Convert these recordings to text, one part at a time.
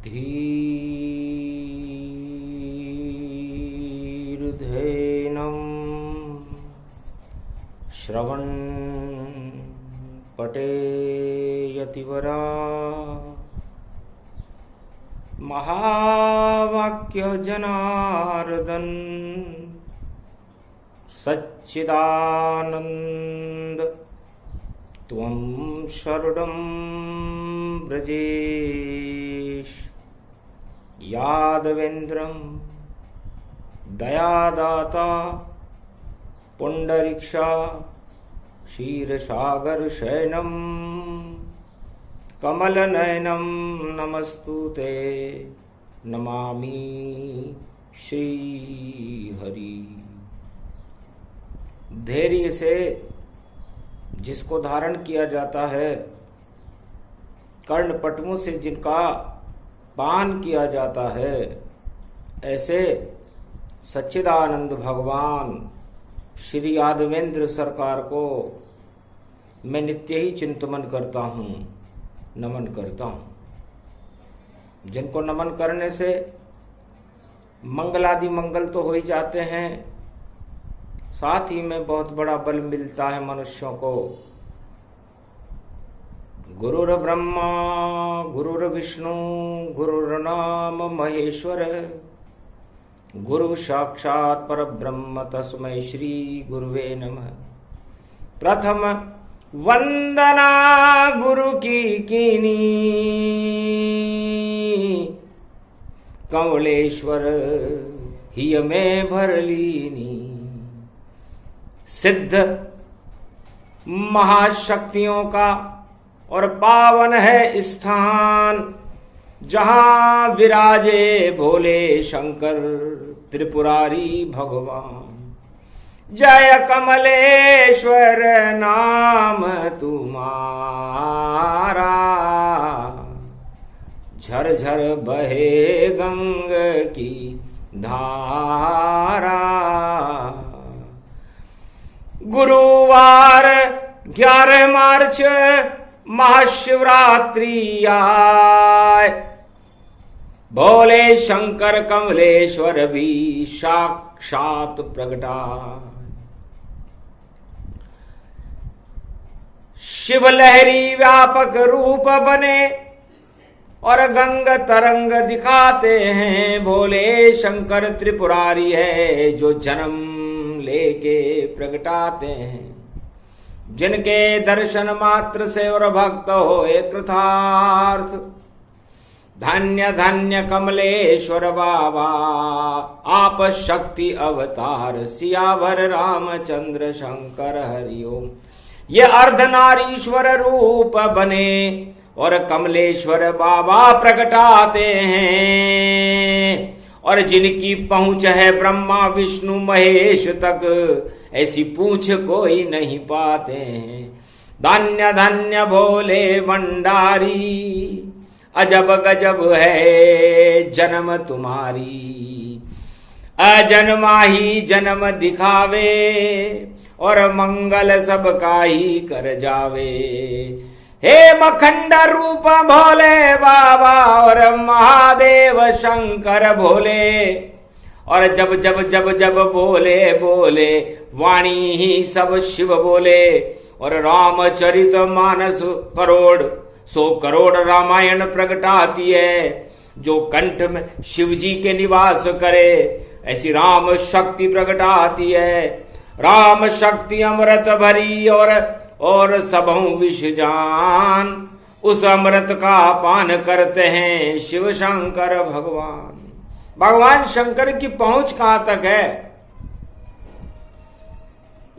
धीर्धेनं श्रवण पठेयतिवरा महावाक्य जनार्दन सच्चिदानंद त्वं शरणं व्रजेश यादवेन्द्रं दयादाता पुंडरीक्षा क्षीरसागर शयनं कमलनयनं नमस्तुते नमामि श्रीहरि। धैर्य से जिसको धारण किया जाता है, कर्णपटुओं से जिनका पान किया जाता है, ऐसे सच्चिदानंद भगवान श्री यादवेंद्र सरकार को मैं नित्य ही चिंतन करता हूँ, नमन करता हूँ। जिनको नमन करने से मंगलादि मंगल तो हो ही जाते हैं, साथ ही में बहुत बड़ा बल मिलता है मनुष्यों को। गुरुर ब्रह्मा गुरुर विष्णु गुरुर्नाम महेश्वर गुरु साक्षात् परब्रह्म तस्मै श्री गुरुवे नमः। प्रथम वंदना गुरु की कीनी, कमलेश्वर हिय में भर लीनी। सिद्ध महाशक्तियों का और पावन है स्थान, जहां विराजे भोले शंकर त्रिपुरारी भगवान। जय कमलेश्वर नाम तुम्हारा, झरझर बहे गंग की धारा। गुरुवार 11 मार्च महाशिवरात्रि आए, भोले शंकर कमलेश्वर भी साक्षात प्रगटाए। शिव लहरी व्यापक रूप बने और गंग तरंग दिखाते हैं। भोले शंकर त्रिपुरारी है जो जन्म लेके प्रगटाते हैं। जिनके दर्शन मात्र से और भक्त होए कृतार्थ, धन्य धन्य कमलेश्वर बाबा आप शक्ति अवतार। सियावर रामचंद्र शंकर हरिओम। ये अर्धनारीश्वर रूप बने और कमलेश्वर बाबा प्रगटाते हैं। और जिनकी पहुंच है ब्रह्मा विष्णु महेश तक, ऐसी पूछ कोई नहीं पाते हैं। धन्य धन्य भोले भंडारी, अजब गजब है जन्म तुम्हारी। अजन्मा ही जन्म दिखावे और मंगल सबका ही कर जावे। हे मखंड रूप भोले बाबा और महादेव शंकर भोले। और जब जब जब जब बोले बोले वाणी ही सब शिव बोले। और रामचरित मानस करोड़ 100 करोड़ रामायण प्रगटाती है। जो कंठ में शिव जी के निवास करे, ऐसी राम शक्ति प्रगटाती है। राम शक्ति अमृत भरी और सबहु विष जान। उस अमृत का पान करते हैं शिव शंकर भगवान। भगवान शंकर की पहुंच कहां तक है,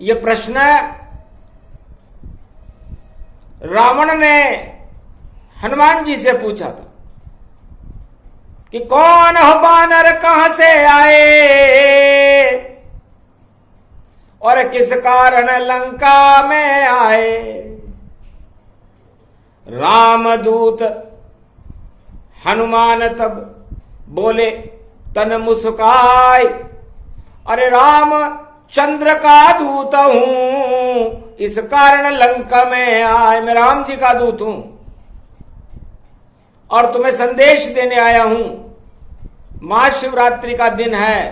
यह प्रश्न रावण ने हनुमान जी से पूछा था कि कौन हो बानर, कहां से आए और किस कारण लंका में आए। रामदूत हनुमान तब बोले तन मुस्काय, अरे राम चंद्र का दूत हूं, इस कारण लंका में आए। मैं राम जी का दूत हूं। और तुम्हें संदेश देने आया हूं। महाशिवरात्रि का दिन है,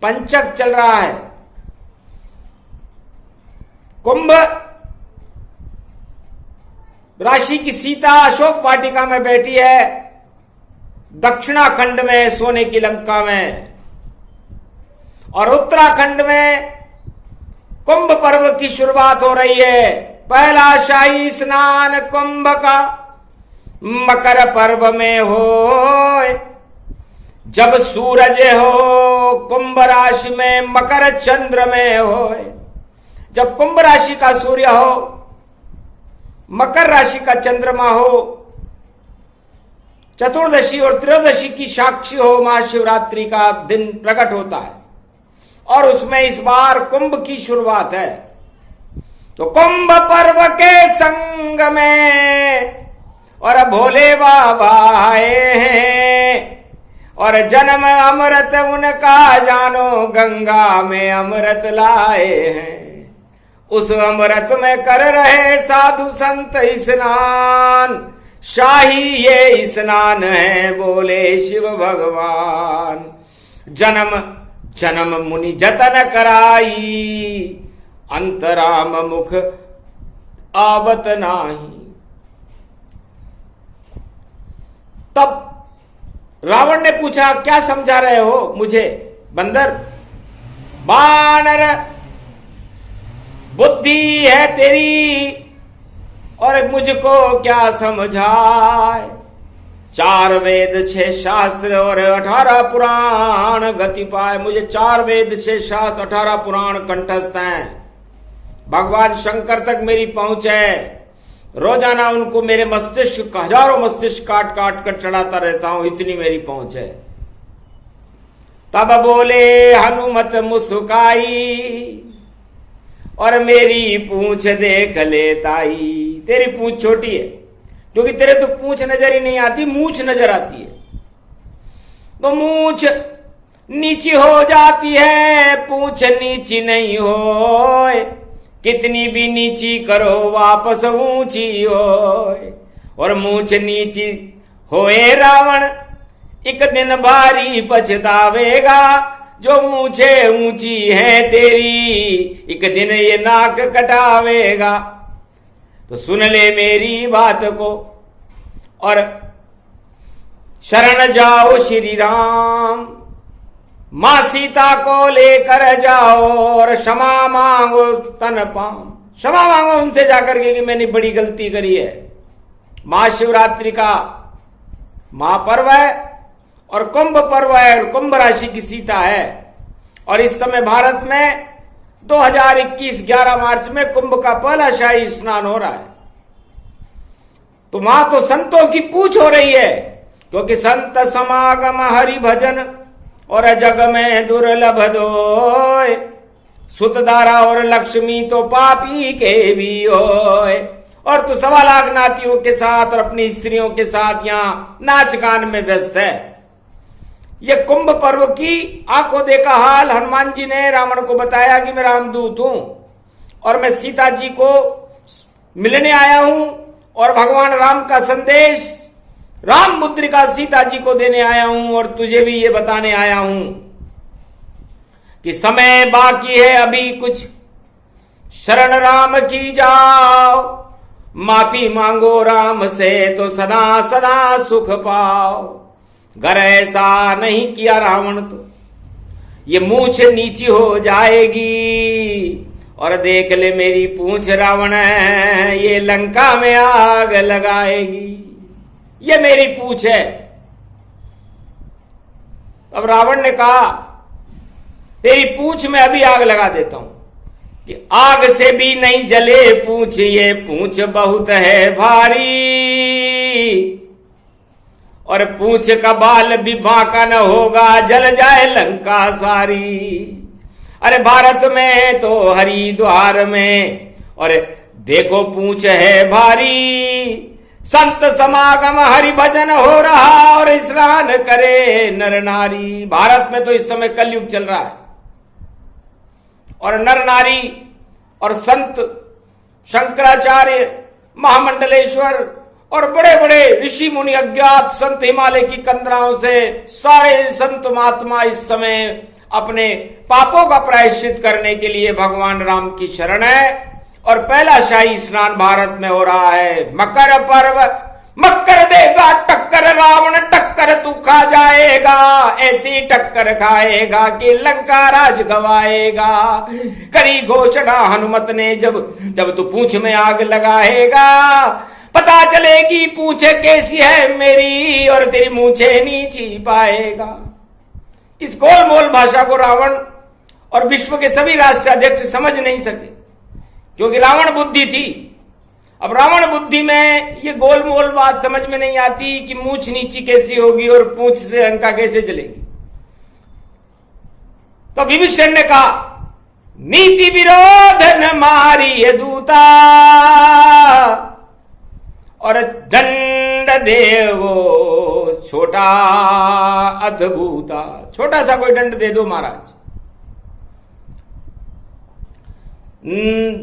पंचक चल रहा है। कुंभ राशि की सीता अशोक वाटिका में बैठी है, दक्षिणाखंड में सोने की लंका में, और उत्तराखंड में कुंभ पर्व की शुरुआत हो रही है। पहला शाही स्नान कुंभ का मकर पर्व में हो, जब सूरज हो कुंभ राशि में, मकर चंद्र में हो। जब कुंभ राशि का सूर्य हो, मकर राशि का चंद्रमा हो, चतुर्दशी और त्रयोदशी की साक्षी हो, महाशिवरात्रि का दिन प्रकट होता है। और उसमें इस बार कुंभ की शुरुआत है। तो कुंभ पर्व के संग में और भोले बाबा आए हैं, और जन्म अमृत उनका जानो, गंगा में अमृत लाए हैं। उस अमृत में कर रहे साधु संत स्नान, शाही ये स्नान है बोले शिव भगवान। जन्म जन्म मुनि जतन कराई, अंतराम मुख आवत नाही। तब रावण ने पूछा, क्या समझा रहे हो मुझे बंदर? बानर बुद्धि है तेरी, और मुझको क्या समझाए? 4 वेद 6 शास्त्र और 18 पुराण गति पाए। मुझे 4 वेद 6 शास्त्र 18 पुराण कंठस्थ हैं। भगवान शंकर तक मेरी पहुंच है। रोजाना उनको मेरे मस्तिष्क, हजारों मस्तिष्क काट काट कर चढ़ाता रहता हूं, इतनी मेरी पहुंच है। तब बोले हनुमत मुस्काई, और मेरी पूंछ देख लेताई। तेरी पूंछ छोटी है, क्योंकि तेरे तो पूंछ नजर ही नहीं आती, मूंछ नजर आती है। तो मूंछ नीची हो जाती है, पूंछ नीची नहीं हो। कितनी भी नीची करो वापस ऊंची हो। और मूंछ नीची होए रावण, एक दिन भारी पछतावेगा। जो मूंछे ऊंची है तेरी, एक दिन ये नाक कटावेगा। तो सुन ले मेरी बात को, और शरण जाओ श्री राम। मां सीता को लेकर जाओ, और क्षमा मांगो तन पाम। क्षमा मांगो उनसे जाकर के कि मैंने बड़ी गलती करी है। महाशिवरात्रि का महापर्व है, और कुंभ पर्व है, और कुंभ राशि की सीता है। और इस समय भारत में 2021 11 मार्च में कुंभ का पहला शाही स्नान हो रहा है। तो वहां तो संतों की पूछ हो रही है, क्योंकि संत समागम हरि भजन और जग में दुर्लभ दोय। सुतदारा और लक्ष्मी तो पापी के भी होय। और तू 1.25 लाख नातियों के साथ और अपनी स्त्रियों के साथ यहां नाच गान में व्यस्त है। ये कुंभ पर्व की आंखों देखा हाल हनुमान जी ने रावण को बताया कि मैं रामदूत हूं, और मैं सीता जी को मिलने आया हूं, और भगवान राम का संदेश राम मुद्रिका सीता जी को देने आया हूं। और तुझे भी ये बताने आया हूं कि समय बाकी है अभी कुछ, शरण राम की जाओ। माफी मांगो राम से तो सदा सदा सुख पाओ। घर ऐसा नहीं किया रावण तो ये मूंछ नीची हो जाएगी। और देख ले मेरी पूंछ रावण है, ये लंका में आग लगाएगी। ये मेरी पूंछ है। अब रावण ने कहा, तेरी पूंछ में अभी आग लगा देता हूं, कि आग से भी नहीं जले पूंछ, ये पूंछ बहुत है भारी। और पूंछ का बाल भी बांका न होगा, जल जाए लंका सारी। अरे भारत में तो हरिद्वार में, और देखो पूंछ है भारी। संत समागम हरि भजन हो रहा, और स्नान करे नर नारी। भारत में तो इस समय कलयुग चल रहा है, और नर नारी और संत शंकराचार्य, महामंडलेश्वर और बड़े बड़े ऋषि मुनि, अज्ञात संत, हिमालय की कंदराओं से सारे संत महात्मा इस समय अपने पापों का प्रायश्चित करने के लिए भगवान राम की शरण है। और पहला शाही स्नान भारत में हो रहा है। मकर पर्व, मकर देगा टक्कर रावण, टक्कर तू खा जाएगा, ऐसी टक्कर खाएगा कि लंका राज गवाएगा। करी घोषणा हनुमत ने, जब तू पूंछ में आग लगाएगा, पता चलेगी पूंछ कैसी है मेरी, और तेरी मूंछे नीची पाएगा। इस गोलमोल भाषा को रावण और विश्व के सभी राष्ट्राध्यक्ष समझ नहीं सके, क्योंकि रावण बुद्धि थी। अब रावण बुद्धि में ये गोलमोल बात समझ में नहीं आती कि मूंछ नीची कैसी होगी और पूंछ से लंका कैसे जलेगी। तो विभीषण ने कहा, नीति विरोध न मारी ये दूता, और दंड देवो छोटा अद्भुता। छोटा सा कोई दंड दे दो महाराज।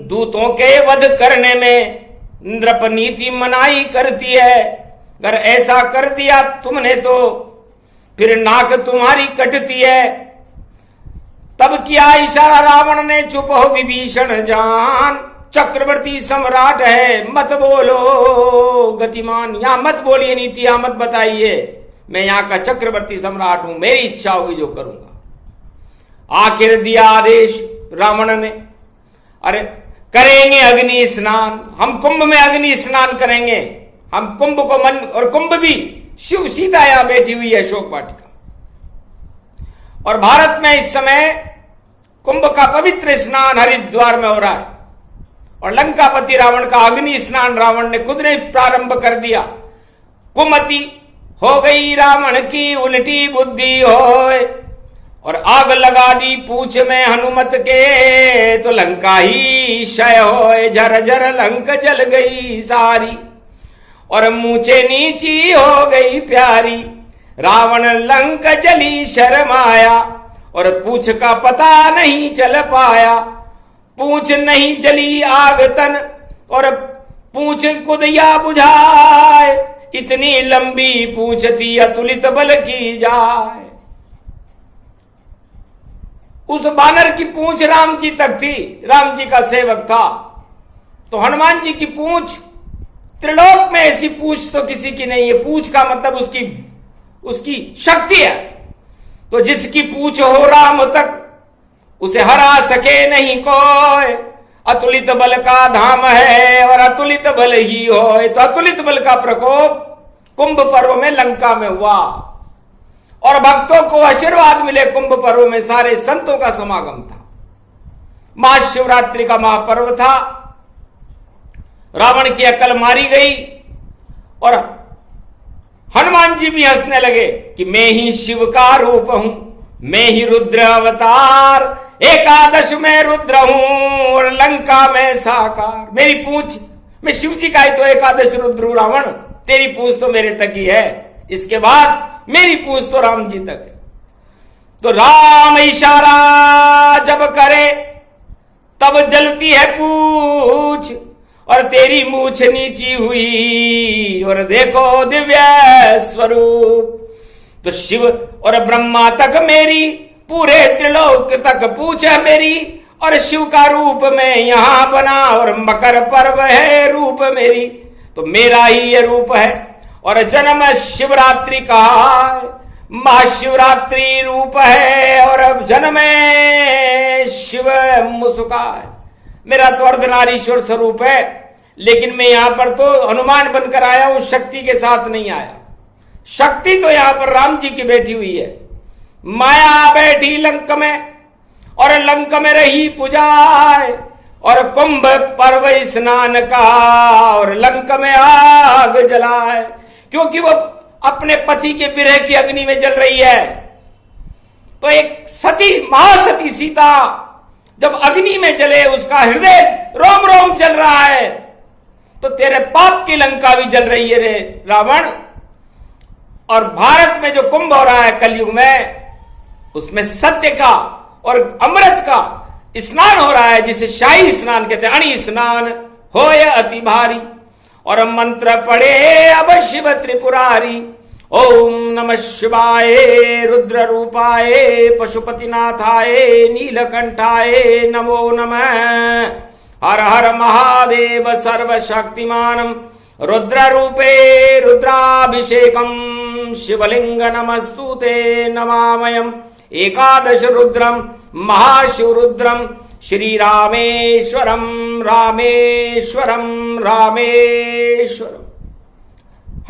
दूतों के वध करने में नृप नीति मनाही करती है। अगर ऐसा कर दिया तुमने तो फिर नाक तुम्हारी कटती है। तब किया इशारा रावण ने, चुप हो विभीषण जान, चक्रवर्ती सम्राट है, मत बोलो गतिमान। यहां मत बोलिए नीति, यहां मत बताइए, मैं यहां का चक्रवर्ती सम्राट हूं, मेरी इच्छा होगी जो करूंगा। आखिर दिया आदेश रावण ने, अरे करेंगे अग्नि स्नान, हम कुंभ में अग्नि स्नान करेंगे। हम कुंभ को मन, और कुंभ भी शिव सीता यहां बैठी हुई है अशोक वाटिका। और भारत में इस समय कुंभ का पवित्र स्नान हरिद्वार में हो रहा है। और लंकापति रावण का अग्नि स्नान रावण ने खुद ने प्रारंभ कर दिया। कुमति हो गई रावण की उल्टी बुद्धि होए, और आग लगा दी पूंछ में हनुमत के, तो लंका ही क्षय होए, झर झर लंक जल गई सारी, और मूंछे नीची हो गई प्यारी। रावण लंक जली शर्माया, और पूंछ का पता नहीं चल पाया। पूंछ नहीं जली आग तन, और पूंछ कुदिया बुझाए, इतनी लंबी पूंछ थी अतुलित बल की जाए। उस बानर की पूंछ राम जी तक थी, राम जी का सेवक था। तो हनुमान जी की पूंछ, त्रिलोक में ऐसी पूंछ तो किसी की नहीं है। पूंछ का मतलब उसकी शक्ति है। तो जिसकी पूंछ हो राम तक, उसे हरा सके नहीं कोई। अतुलित बल का धाम है, और अतुलित बल ही हो। तो अतुलित बल का प्रकोप कुंभ पर्व में लंका में हुआ, और भक्तों को आशीर्वाद मिले। कुंभ पर्व में सारे संतों का समागम था। महाशिवरात्रि का महापर्व था। रावण की अकल मारी गई, और हनुमान जी भी हंसने लगे कि मैं ही शिव का रूप हूं, मैं ही रुद्र अवतार, एकादश में रुद्र हूं और लंका में साकार। मेरी पूंछ, मैं शिव जी का ही तो एकादश रुद्र हूं रावण, तेरी पूंछ तो मेरे तक ही है, इसके बाद मेरी पूंछ तो राम जी तक है। तो राम इशारा जब करे तब जलती है पूंछ, और तेरी मूछ नीची हुई, और देखो दिव्य स्वरूप। तो शिव और ब्रह्मा तक मेरी, पूरे त्रिलोक तक पूछ है मेरी, और शिव का रूप मैं यहां बना, और मकर पर्व है रूप मेरी। तो मेरा ही ये रूप है, और जन्म शिवरात्रि का महाशिवरात्रि रूप है, और अब जन्म शिव मुस्का है। मेरा तो अर्धनारीश्वर स्वरूप है, लेकिन मैं यहां पर तो हनुमान बनकर आया हूं, शक्ति के साथ नहीं आया। शक्ति तो यहां पर राम जी की बैठी हुई है। माया बैठी लंक में, और लंक में रही पुजाए, और कुंभ पर्व स्नान का, और लंक में आग जलाए, क्योंकि वो अपने पति के विरह की अग्नि में जल रही है। तो एक सती, महासती सीता जब अग्नि में जले, उसका हृदय रोम रोम जल रहा है। तो तेरे पाप की लंका भी जल रही है रे रावण। और भारत में जो कुंभ हो रहा है कलयुग में, उसमें सत्य का और अमृत का स्नान हो रहा है, जिसे शाही स्नान कहते हैं। अणि स्नान होय अति भारी, और मंत्र पढ़े अब शिव त्रिपुरारी। ओम नमः शिवाय रुद्र रूपाय पशुपतिनाथाय नीलकंठाय नमो नमः। हर हर महादेव सर्वशक्तिमानम रुद्र रूपे रुद्राभिषेकम शिवलिंग नमस्तुते नमामयम्। एकादश रुद्रम महाशिवरुद्रम श्री रामेश्वरम रामेश्वरम रामेश्वरम।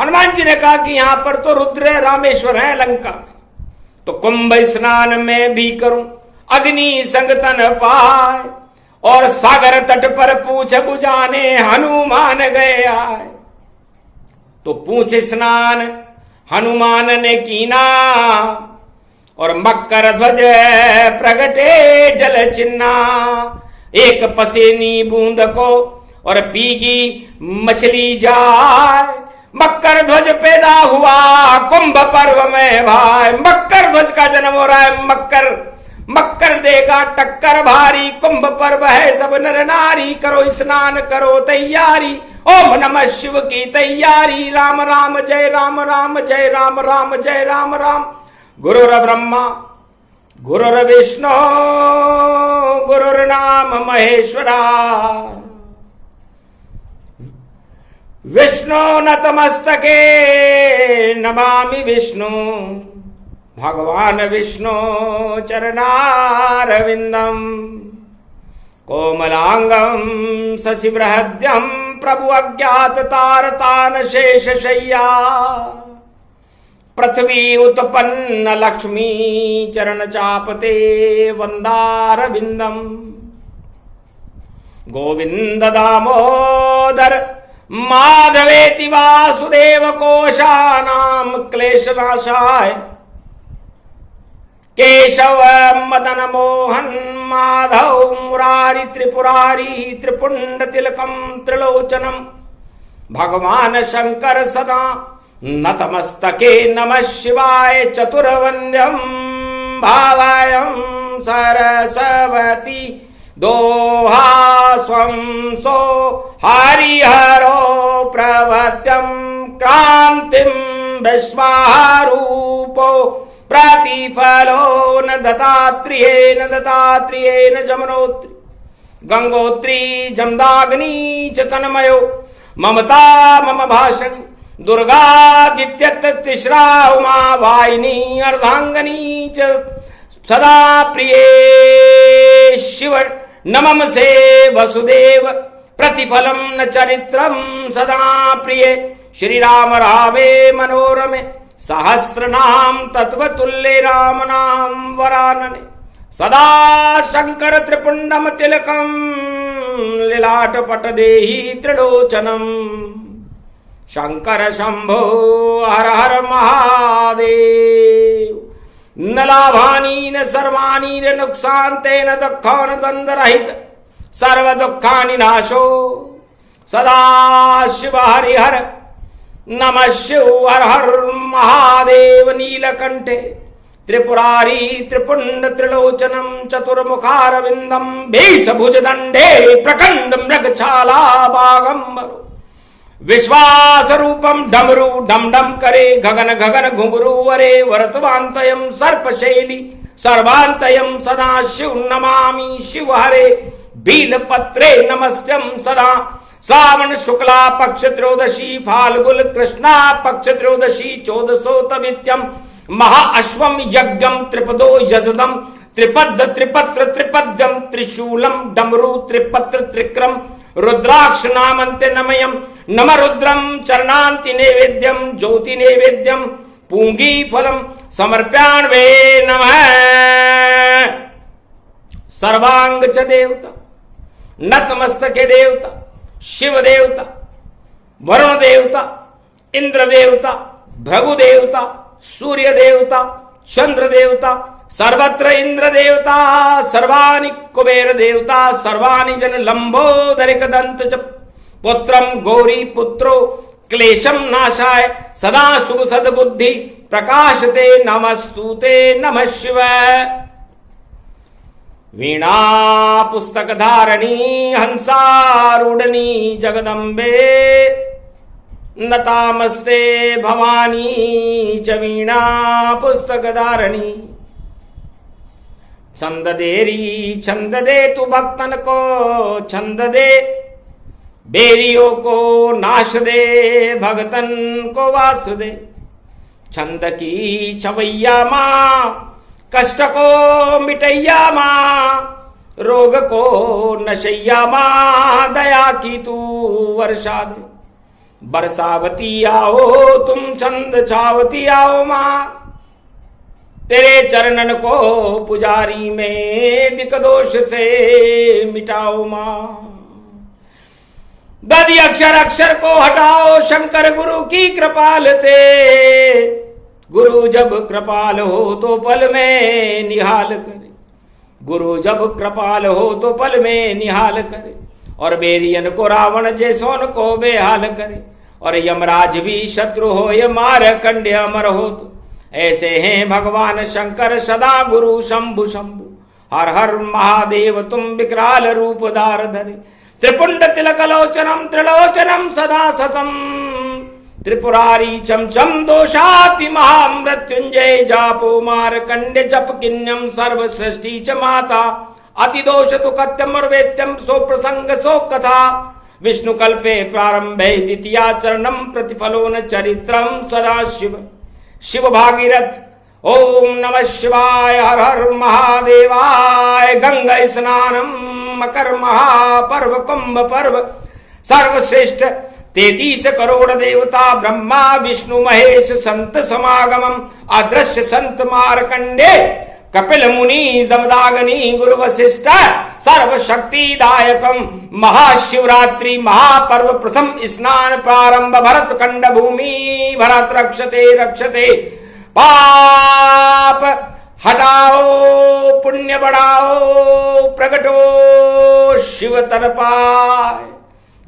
हनुमान जी ने कहा कि यहां पर तो रुद्र रामेश्वर है लंका में, तो कुंभ स्नान में भी करूं अग्नि संग तन पाए। और सागर तट पर पूछ बुझाने हनुमान गए आए। तो पूछ स्नान हनुमान ने कीना और मकर ध्वज प्रगटे जल चिन्ना। एक पसेनी बूंद को और पीगी मछली जाए। मकर ध्वज पैदा हुआ कुंभ पर्व में भाई। मकर ध्वज का जन्म हो रहा है। मकर देगा टक्कर भारी। कुंभ पर्व है सब नर नारी। करो स्नान करो तैयारी। ओम नमः शिव की तैयारी। राम राम जय राम राम जय राम राम जय राम राम। गुरुर ब्रह्मा गुरुर विष्णु गुरुर्नाम महेश्वरा। विष्णु नतमस्तके नमामि विष्णु। भगवान विष्णु चरणारविंदम। कोमलांगम शशिबृहद्यम प्रभु अज्ञात तारतान शेष शय्या। पृथ्वी उत्पन्न लक्ष्मी चरण चापते वंदारविंदम। गोविंद दामोदर माधवेति वासुदेव कोशानाम क्लेशनाशाय। केशव मदन मोहन माधव मुरारी त्रिपुरारी त्रिपुंड तिलकम त्रिलोचनम। भगवान शंकर सदा नतमस्तके नमः शिवाय चतुर्वंद्यम भावायम सरस्वती दोहा स्वं सो हरिहरो प्रवत्यम क्रांतिम विश्वारूपो प्रतिफलो न दत्तात्रेयेन जमनोत्री गंगोत्री जमदाग्नि च तन्मयो ममता मम भाषणी दुर्गादित्यत तिस्रा उमा वाहिनी अर्धांगनी च सदा प्रिये शिव नमम से वसुदेव प्रतिफलम न चरित्रम सदा प्रिय श्री राम रामे मनोरमे सहस्र नाम तत्वतुल्य राम नाम वरानने सदा शंकर त्रिपुंडम तिलकम लीलाट पट देहि त्रिलोचनम शंकर शंभो हर हर महादेव। न लाभानी न सर्वाणी न नुकसान तेन दुखो न द्वंद्व रहित सर्व दुखानि नाशो सदा शिव हरिहर नमः शिव हर हर महादेव। नीलकंठे त्रिपुरारी त्रिपुंड त्रिलोचनम चतुर्मुखारविंदम भीषभुज दंडे प्रखंड मृगछाला बागंबरो विश्वास रूपम डमरू डम डम करे गगन गगन घुंघरू वरे वर्तवांतयम सर्पशैली सर्वांतयम सदा शिव नमामि शिव हरे बील पत्रे नमस्त्यम सदा। श्रावण शुक्ला पक्ष त्रयोदशी फाल्गुन कृष्णा पक्ष त्रयोदशी चौदसोतमित्यम महाअश्वम यज्ञम त्रिपदो यजदम त्रिपद त्रिपत्र त्रिपद्यम त्रिशूलम डमरू त्रिपत्र त्रिक्रम रुद्राक्ष नामंते नमयम नम रुद्रम चरणांति नैवेद्यम ज्योति नैवेद्यम पूंगी फलम समर्प्याण वे नमः। सर्वांग च देवता नतमस्तके देवता शिव देवता वरुण देवता इंद्र देवता भृगु देवता सूर्य देवता चंद्र देवता सर्वत्र इंद्र देवता सर्वाणि कुबेर देवता सर्वाणि जन लंबोदरिक दंत च पुत्रम गौरी पुत्रो क्लेशम नाशाय सदा शुभ सद्बुद्धि प्रकाशते नमस्तुते नमः शिवाय। वीणा पुस्तक धारणी हंसारूढ़नी जगदम्बे नतामस्ते भवानी च वीणा पुस्तक धारणी। छंद देरी छंद दे तू भक्तन को, छंद दे बेरियों को नाश दे, भगतन को वास दे। छंद की छवैया माँ, कष्ट को मिटैया माँ, रोग को नशैया माँ, दया की तू वर्षा दे। बरसावती आओ तुम, छंद छावती आओ माँ, तेरे चरणन को पुजारी में दिक दोष से मिटाओ माँ। दधि अक्षर अक्षर को हटाओ, शंकर गुरु की कृपाल ते। गुरु जब कृपाल हो तो पल में निहाल करे, गुरु जब कृपाल हो तो पल में निहाल करे। और बेरियन को रावण जैसोन को बेहाल करे, और यमराज भी शत्रु हो ये मार कंडे अमर हो। तो ऐसे हैं भगवान शंकर सदा गुरु शंभु शंभु। हर हर महादेव तुम विकराल रूप धार धरे। त्रिपुंड तिलक लोचनम त्रिलोचनम सदा सतम, त्रिपुरारी चमचम दोषाति महामृत्युंजय। जापो मार कंडे जप किन्यम सर्व सृष्टि च माता। अति दोष तु कत्यम और वेत्यम सो प्रसंग सो कथा। विष्णु कल्पे प्रारंभे द्वितीया चरणम प्रतिफलो न चरित्रम सदा शिव। शिव भागीरथ ओम नमः शिवाय, हर हर महादेवाय। गंगा स्नानम मकर महापर्व कुंभ पर्व सर्वश्रेष्ठ। 33 करोड़ देवता ब्रह्मा विष्णु महेश संत समागमम। अदृश्य संत मारकंडे कपिल मुनि जमदाग्नि गुरु वशिष्ठ सर्व शक्तिदायकम। महाशिवरात्रि महापर्व प्रथम स्नान प्रारंभ। भरत खंड भूमि भरत रक्षते रक्षते। पाप हटाओ पुण्य बढ़ाओ, प्रगटो शिव तन पाए।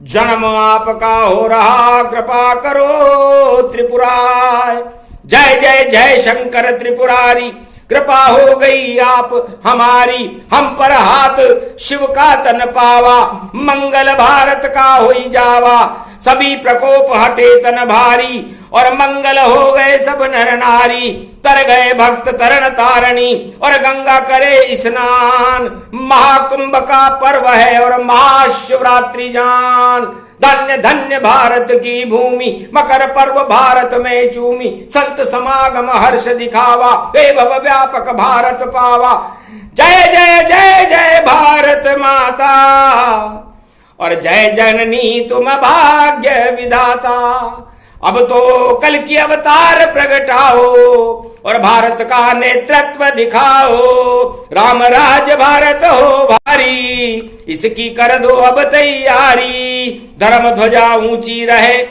जन्म आपका हो रहा कृपा करो त्रिपुराय। जय जय जय शंकर त्रिपुरारी, कृपा हो गई आप हमारी। हम पर हाथ शिव का तन पावा, मंगल भारत का होई जावा। सभी प्रकोप हटे तन भारी, और मंगल हो गए सब नर नारी। तर गए भक्त तरण तारणी, और गंगा करे स्नान। महाकुंभ का पर्व है और महाशिवरात्रि जान। धन्य धन्य भारत की भूमि, मकर पर्व भारत में चूमी। संत समागम हर्ष दिखावा, वैभव व्यापक भारत पावा। जय जय जय जय भारत माता, और जय जननी तुम भाग्य विधाता। अब तो कल की अवतार प्रगटाओ, और भारत का नेतृत्व दिखाओ। राम राज भारत हो भारी, इसकी कर दो अब तैयारी। धर्म ध्वजा ऊंची रहे,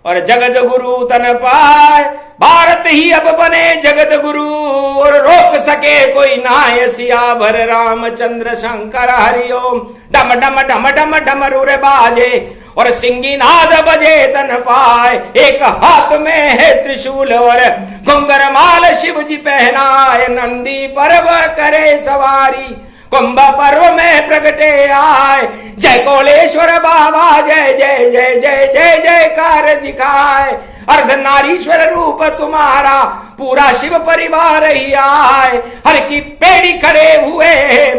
और जगत गुरु तन पाए। भारत ही अब बने जगत गुरु, और रोक सके कोई नाय। सियावर रामचंद्र शंकर हरिओम। डम डम डम डम डमरू रे बाजे, और सिंगी नाद बजे तन पाए। एक हाथ में है त्रिशूल, और घुंगर माल शिव जी पहनाए। नंदी पर्व करे सवारी, कुंभ पर्व में प्रगटे आए। जय कोलेश्वर बाबा जय जय जय जय जय जयकार दिखाए। अर्धनारीश्वर रूप तुम्हारा पूरा शिव परिवार ही आए। हर की पेड़ी खड़े हुए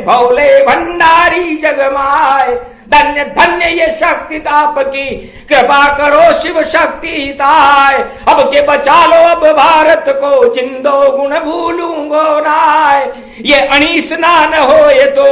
भोले भंडारी जगमाए। धन्य धन्य ये शक्ति ताप की, कृपा करो शिव शक्ति ताय। अब के बचा लो अब भारत को, जिंदो गुण भूलूंगो नाय। ये अणी स्नान हो ये तो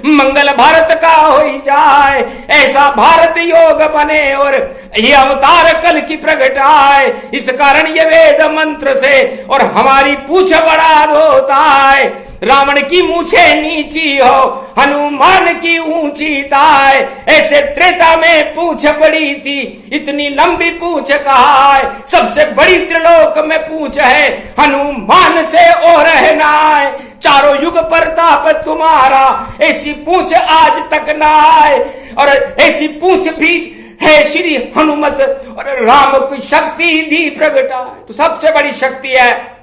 मंगल भारत का हो जाए। ऐसा भारत योग बने, और ये अवतार कल की प्रगटाए। इस कारण ये वेद मंत्र से और हमारी पूछ बढ़ा धोता है। रावण की मूछे नीची हो, हनुमान की ऊंची ताय। ऐसे त्रेता में पूछ बड़ी थी, इतनी लंबी पूछ कहा है। सबसे बड़ी त्रिलोक में पूछ है, हनुमान से और रहना है। चारों युग प्रताप तुम्हारा, ऐसी पूछ आज तक ना आए। और ऐसी पूछ भी है श्री हनुमत, और राम की शक्ति दी प्रगटा। तो सबसे बड़ी शक्ति है,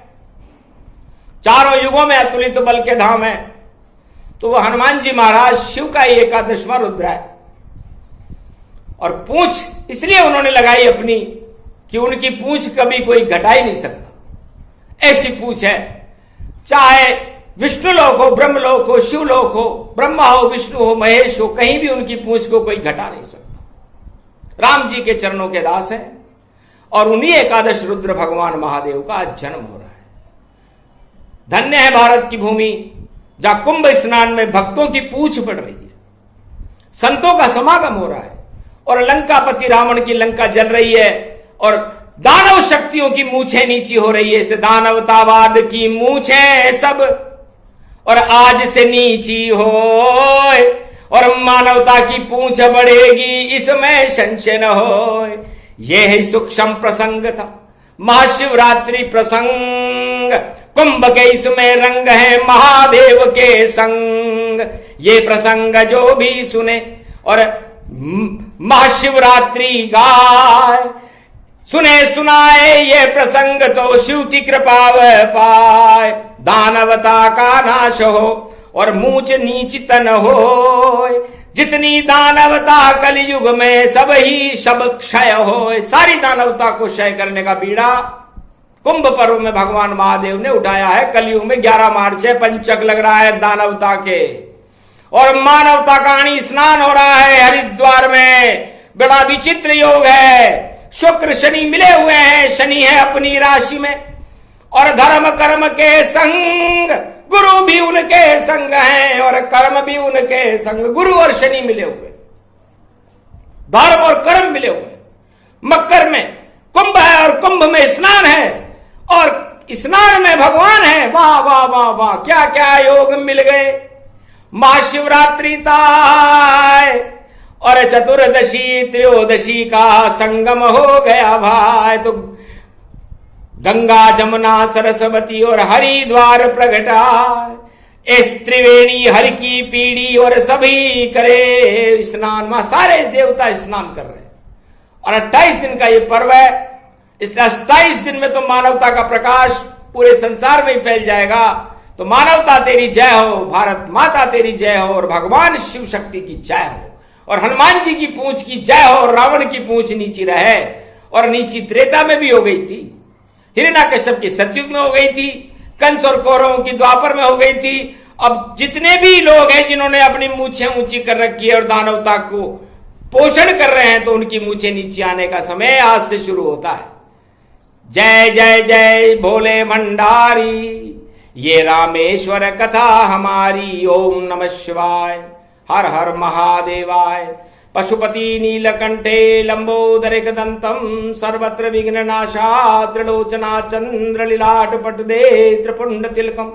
चारों युगों में अतुलित बल के धाम है। तो वो हनुमान जी महाराज शिव का ही एकादशवां रुद्र है। और पूंछ इसलिए उन्होंने लगाई अपनी, कि उनकी पूंछ कभी कोई घटा ही नहीं सकता। ऐसी पूंछ है, चाहे विष्णु लोक हो, ब्रह्मलोक हो, शिवलोक हो, ब्रह्मा हो, विष्णु हो, महेश हो, कहीं भी उनकी पूंछ को कोई घटा नहीं सकता। राम जी के चरणों के दास हैं और उन्हीं एकादश रुद्र भगवान महादेव का आज जन्म हो रहा है। धन्य है भारत की भूमि जहां कुंभ स्नान में भक्तों की पूंछ पड़ रही है, संतों का समागम हो रहा है और लंकापति रावण की लंका जल रही है और दानव शक्तियों की मूछें नीची हो रही है। इससे दानवतावाद की मूछें सब और आज से नीची हो और मानवता की पूंछ बढ़ेगी, इसमें संशय न हो। यह ही सूक्ष्म प्रसंग था महाशिवरात्रि प्रसंग, कुंभ के इसमें रंग है महादेव के संग। ये प्रसंग जो भी सुने और महाशिवरात्रि गाय, सुने सुनाए ये प्रसंग तो शिव की कृपा पाए। दानवता का नाश हो और मूछ नीच तन हो, जितनी दानवता कलयुग में सब ही सब क्षय हो। सारी दानवता को क्षय करने का बीड़ा कुंभ पर्व में भगवान महादेव ने उठाया है। कलयुग में 11 मार्च है, पंचक लग रहा है दानवता के और मानवता का अणि स्नान हो रहा है हरिद्वार में। बड़ा विचित्र योग है, शुक्र शनि मिले हुए हैं, शनि है अपनी राशि में और धर्म कर्म के संग, गुरु भी उनके संग हैं और कर्म भी उनके संग। गुरु और शनि मिले हुए, धर्म और कर्म मिले हुए। मकर में कुंभ है और कुंभ में स्नान है और स्नान में भगवान है। वाह वाह वाह वाह, क्या क्या योग मिल गए। महाशिवरात्रि ताय और चतुर्दशी त्रयोदशी का संगम हो गया भाई। तो गंगा जमुना सरस्वती और हरिद्वार प्रगटा, इस त्रिवेणी हर की पीढ़ी और सभी करे स्नान। मां सारे देवता स्नान कर रहे हैं और 28 दिन का ये पर्व है। इस 28 दिन में तो मानवता का प्रकाश पूरे संसार में ही फैल जाएगा। तो मानवता तेरी जय हो, भारत माता तेरी जय हो और भगवान शिव शक्ति की जय हो और हनुमान जी की पूंछ की जय हो और रावण की पूंछ नीची रहे। और नीची त्रेता में भी हो गई थी, हिरण्यकश्यप की सतयुग में हो गई थी, कंस और कौरवों की द्वापर में हो गई थी। अब जितने भी लोग हैं जिन्होंने अपनी मूछें ऊंची कर रखी है और दानवता को पोषण कर रहे हैं, तो उनकी मूछें नीचे आने का समय आज से शुरू होता है। जय जय जय भोले भंडारी, ये रामेश्वर कथा हमारी। ओम नमः शिवाय, हर हर महादेवाय। पशुपति नीलकंठे लंबोदरिक दंतम सर्वत्र विघ्ननाशा त्रिलोचना चंद्र लीलाट पटदे त्रिपुंड तिलकम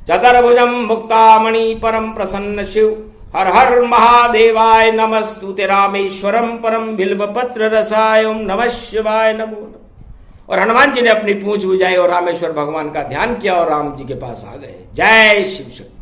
चतुर्भुजम मुक्तामणि परम प्रसन्न शिव। हर हर महादेवाय नमस्तुते रामेश्वरम परम बिल्वपत्र रसाय। ओम नमः शिवाय नमो। और हनुमान जी ने अपनी पूंछ बुझाई और रामेश्वर भगवान का ध्यान किया और राम जी के पास आ गए। जय शिव शक्ति।